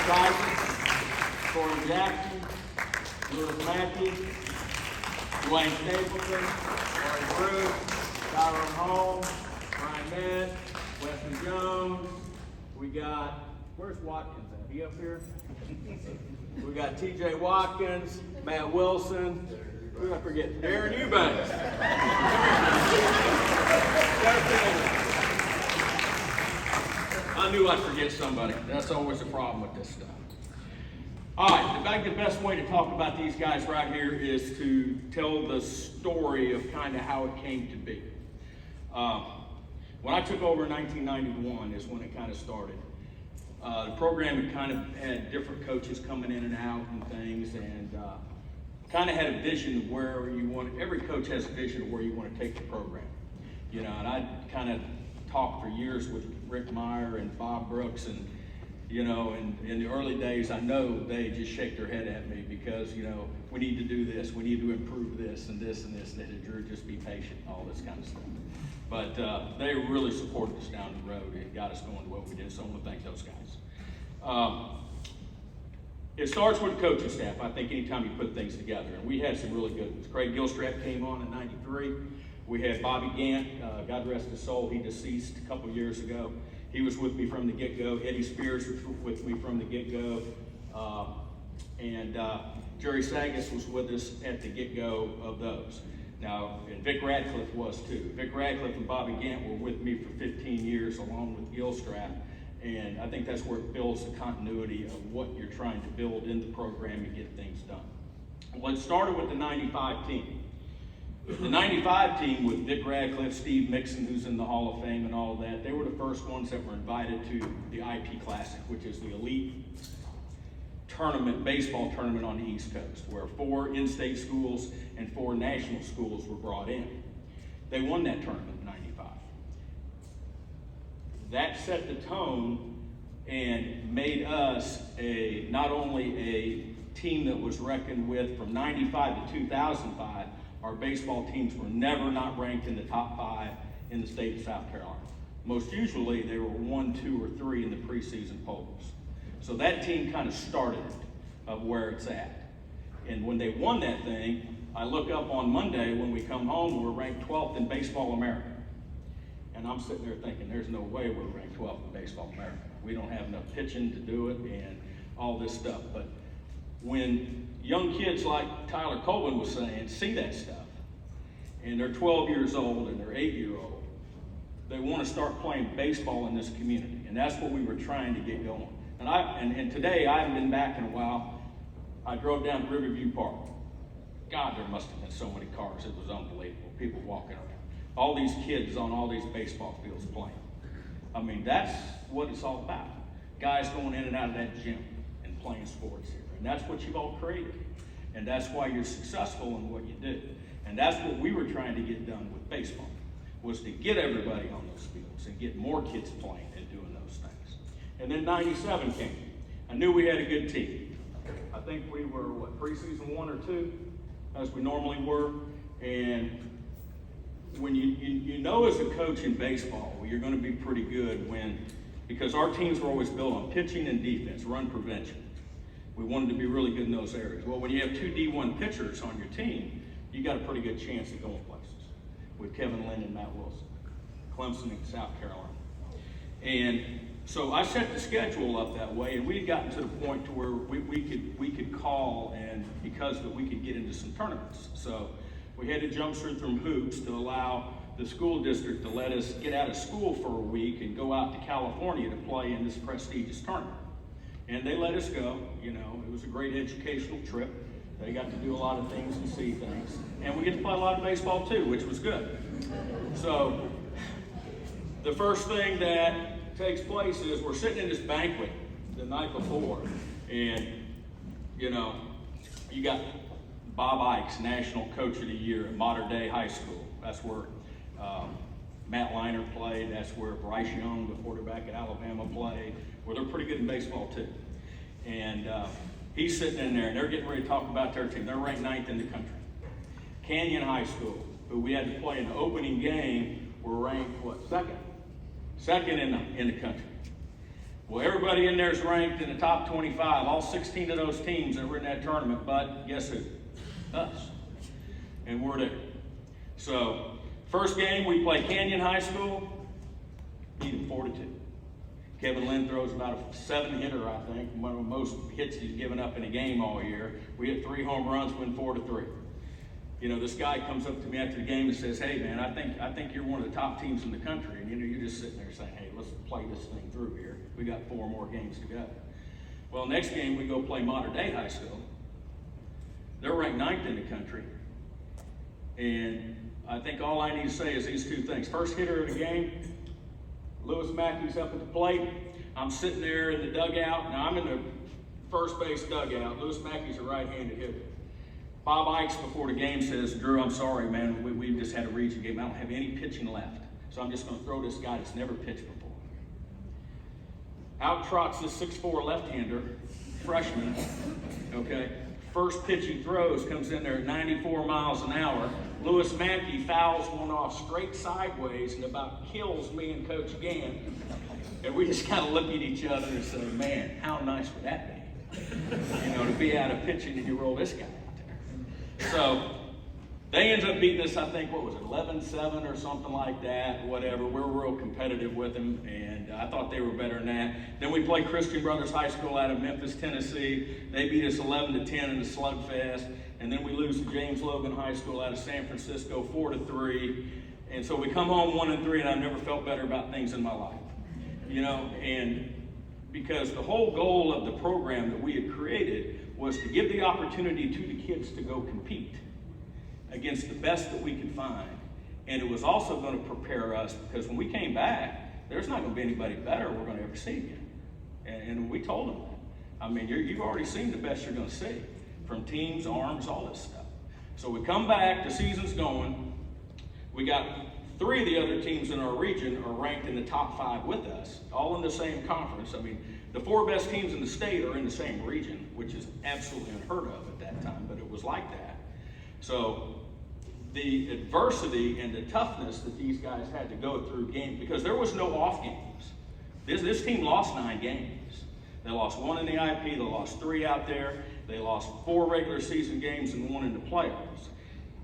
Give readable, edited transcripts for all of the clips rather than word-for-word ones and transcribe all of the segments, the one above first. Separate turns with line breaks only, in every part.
Tyson, Corey Jackson, Lewis Mackie, Dwayne Stapleton, Larry Bruce, Tyrone Holmes, Ryan Nett, Wesley Jones. We got, where's Watkins at? He up here? We got T.J. Watkins, Matt Wilson. Who did I forget? Darren Eubanks. I knew I'd forget somebody. That's always a problem with this stuff. All right, I think the best way to talk about these guys right here is to tell the story of kind of how it came to be. When I took over in 1991 is when it kind of started. The program had kind of had different coaches coming in and out and things, and kind of had a vision of where you want. Every coach has a vision of where you want to take the program, you know. And I kind of talked for years with Rick Meyer and Bob Brooks, and you know, and in the early days, I know they just shake their head at me because, you know, we need to do this, we need to improve this and this and this, and that Drew, just be patient, all this kind of stuff. But they really supported us down the road and got us going to what we did, so I want to thank those guys. It starts with the coaching staff, I think, anytime you put things together, and we had some really good ones. Craig Gilstrap came on in '93. We had Bobby Gant, God rest his soul, he deceased a couple years ago. He was with me from the get-go. Eddie Spears was with me from the get-go. And Jerry Sagas was with us at the get-go of those. Now, and Vic Radcliffe was too. Vic Radcliffe and Bobby Gant were with me for 15 years along with Gilstrap. And I think that's where it builds the continuity of what you're trying to build in the program and get things done. Well, it started with the 95 team. The 95 team with Vic Radcliffe, Steve Mixon, who's in the Hall of Fame and all of that, they were the first ones that were invited to the IP Classic, which is the elite tournament, baseball tournament on the East Coast, where 4 in-state schools and 4 national schools were brought in. They won that tournament in '95. That set the tone and made us not only a team that was reckoned with from '95 to 2005, our baseball teams were never not ranked in the top 5 in the state of South Carolina. Most usually they were 1, 2, or 3 in the preseason polls. So that team kind of started it of where it's at. And when they won that thing, I look up on Monday when we come home, we're ranked 12th in Baseball America. And I'm sitting there thinking, there's no way we're ranked 12th in Baseball America. We don't have enough pitching to do it and all this stuff. But when young kids like Tyler Colvin was saying, see that stuff, and they're 12 years old and they're 8-year-old, they want to start playing baseball in this community. And that's what we were trying to get going. And today, I haven't been back in a while. I drove down to Riverview Park. God, there must have been so many cars. It was unbelievable. People walking around. All these kids on all these baseball fields playing. I mean, that's what it's all about. Guys going in and out of that gym and playing sports here. And that's what you've all created. And that's why you're successful in what you do. And that's what we were trying to get done with baseball, was to get everybody on those fields and get more kids playing and doing those things. And then '97 came. I knew we had a good team. I think we were, preseason 1 or 2, as we normally were. And when you know as a coach in baseball, you're going to be pretty good because our teams were always built on pitching and defense, run prevention. We wanted to be really good in those areas. Well, when you have 2 D1 pitchers on your team, you got a pretty good chance of going places with Kevin Lynn and Matt Wilson, Clemson and South Carolina. And so I set the schedule up that way, and we had gotten to the point to where we could call, and because that we could get into some tournaments. So we had to jump through hoops to allow the school district to let us get out of school for a week and go out to California to play in this prestigious tournament. And they let us go. You know, it was a great educational trip. They got to do a lot of things and see things. And we get to play a lot of baseball too, which was good. So the first thing that takes place is we're sitting in this banquet the night before, and you know, you got Bob Ikes, National Coach of the Year at Modern Day High School. That's where Matt Liner played. That's where Bryce Young, the quarterback at Alabama, played. Where they're pretty good in baseball too. And he's sitting in there, and they're getting ready to talk about their team. They're ranked 9th in the country. Canyon High School, who we had to play in the opening game, were ranked, second? Second in the country. Well, everybody in there is ranked in the top 25, all 16 of those teams that were in that tournament, but guess who? Us. And we're there. So, first game, we play Canyon High School, beat them 4-2. Kevin Lynn throws about a 7-hitter, I think, one of the most hits he's given up in a game all year. We hit 3 home runs, win 4-3. You know, this guy comes up to me after the game and says, hey, man, I think you're one of the top teams in the country. And, you know, you're just sitting there saying, hey, let's play this thing through here. We got 4 more games to go. Well, next game, we go play Modern Day High School. They're ranked 9th in the country. And I think all I need to say is these 2 things. First hitter of the game, Lewis Mackie's up at the plate. I'm sitting there in the dugout. Now, I'm in the first base dugout. Lewis Mackie's a right-handed hitter. Bob Ikes before the game says, Drew, I'm sorry, man. We just had a region game. I don't have any pitching left. So I'm just going to throw this guy that's never pitched before. Out trots this 6'4" left-hander, freshman, okay? First pitch he throws comes in there at 94 miles an hour. Lewis Mackie fouls one off straight sideways and about kills me and Coach Gann. And we just kind of look at each other and say, man, how nice would that be? You know, to be out of pitching and you roll this guy out there. So they ended up beating us, I think, what was it, 11-7 or something like that, whatever. We're real competitive with them, and I thought they were better than that. Then we played Christian Brothers High School out of Memphis, Tennessee. They beat us 11-10 in the slugfest. And then we lose to James Logan High School out of San Francisco, 4-3. And so we come home 1-3, and I've never felt better about things in my life. You know, and because the whole goal of the program that we had created was to give the opportunity to the kids to go compete against the best that we could find. And it was also going to prepare us, because when we came back, there's not going to be anybody better we're going to ever see again. And we told them that. I mean, you've already seen the best you're going to see, from teams, arms, all this stuff. So we come back, the season's going. We got 3 of the other teams in our region are ranked in the top 5 with us, all in the same conference. I mean, the 4 best teams in the state are in the same region, which is absolutely unheard of at that time, but it was like that. So the adversity and the toughness that these guys had to go through games, because there was no off games. This team lost 9 games. They lost 1 in the IP, they lost 3 out there, they lost 4 regular season games and 1 in the playoffs.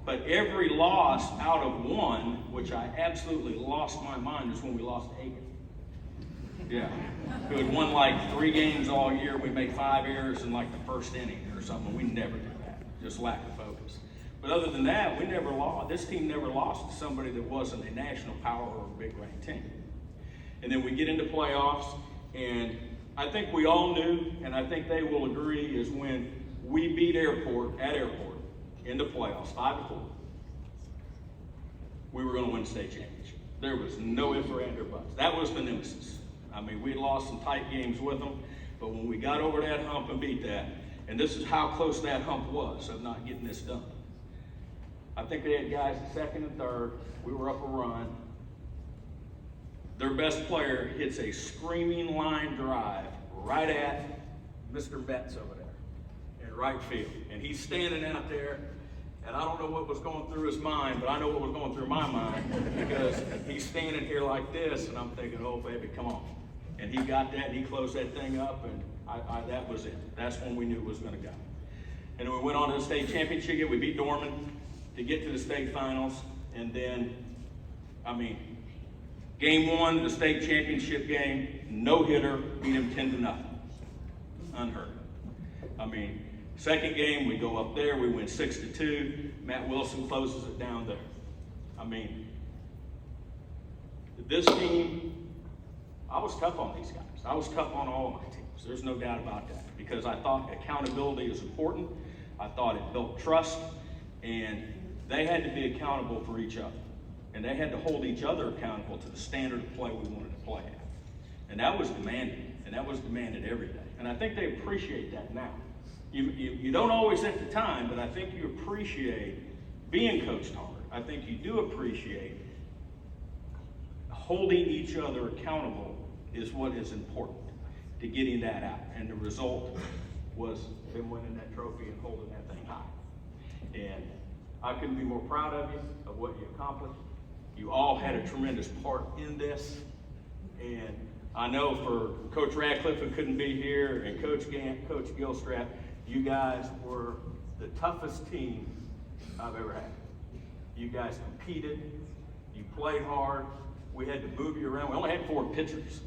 But every loss out of 1, which I absolutely lost my mind, is when we lost to Aiken. Yeah, who had won like 3 games all year. We made 5 errors in like the first inning or something. We never did that, just lack of focus. But other than that, we never lost. This team never lost to somebody that wasn't a national power or a big ranked team. And then we get into playoffs, and I think we all knew, and I think they will agree, is when we beat Airport at Airport in the playoffs, 5-4, we were going to win the state championship. There was no ifs, ands, or buts. That was the nemesis. I mean, we lost some tight games with them, but when we got over that hump and beat that, and this is how close that hump was of not getting this done. I think they had guys at 2nd and 3rd. We were up a run. Their best player hits a screaming line drive right at Mr. Betts over there in right field. And he's standing out there, and I don't know what was going through his mind, but I know what was going through my mind, because he's standing here like this, and I'm thinking, oh, baby, come on. And he got that, and he closed that thing up, and that was it. That's when we knew it was going to go. And then we went on to the state championship game. We beat Dorman to get to the state finals. And then, I mean, game 1 of the state championship game, no hitter, beat him 10-0. Unheard of. I mean, second game, we go up there, we win 6-2. Matt Wilson closes it down there. I mean, this team, I was tough on these guys. I was tough on all of my teams. There's no doubt about that, because I thought accountability is important. I thought it built trust, and they had to be accountable for each other. And they had to hold each other accountable to the standard of play we wanted to play at. And that was demanded, and that was demanded every day. And I think they appreciate that now. You don't always at the time, but I think you appreciate being coached hard. I think you do appreciate holding each other accountable is what is important to getting that out. And the result was them winning that trophy and holding that thing high. And I couldn't be more proud of you, of what you accomplished. You all had a tremendous part in this. And I know for Coach Radcliffe, who couldn't be here, and Coach Gilstrap, you guys were the toughest team I've ever had. You guys competed, you played hard, we had to move you around. We only had 4 pitchers.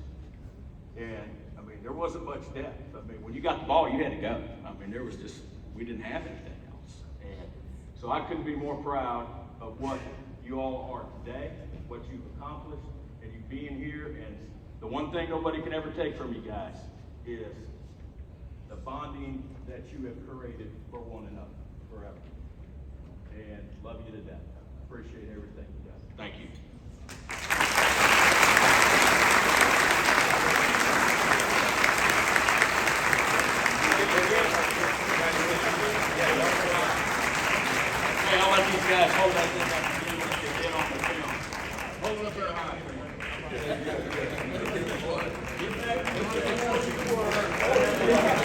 And, I mean, there wasn't much depth. I mean, when you got the ball, you had to go. I mean, there was just, we didn't have anything else. And so I couldn't be more proud of what you all are today, what you've accomplished, and you being here. And the one thing nobody can ever take from you guys is the bonding that you have created for one another forever. And love you to death. Appreciate everything you do. Thank you. Hey, I'll let these guys hold that thing up and get on the film. Hold it up there high. Get back.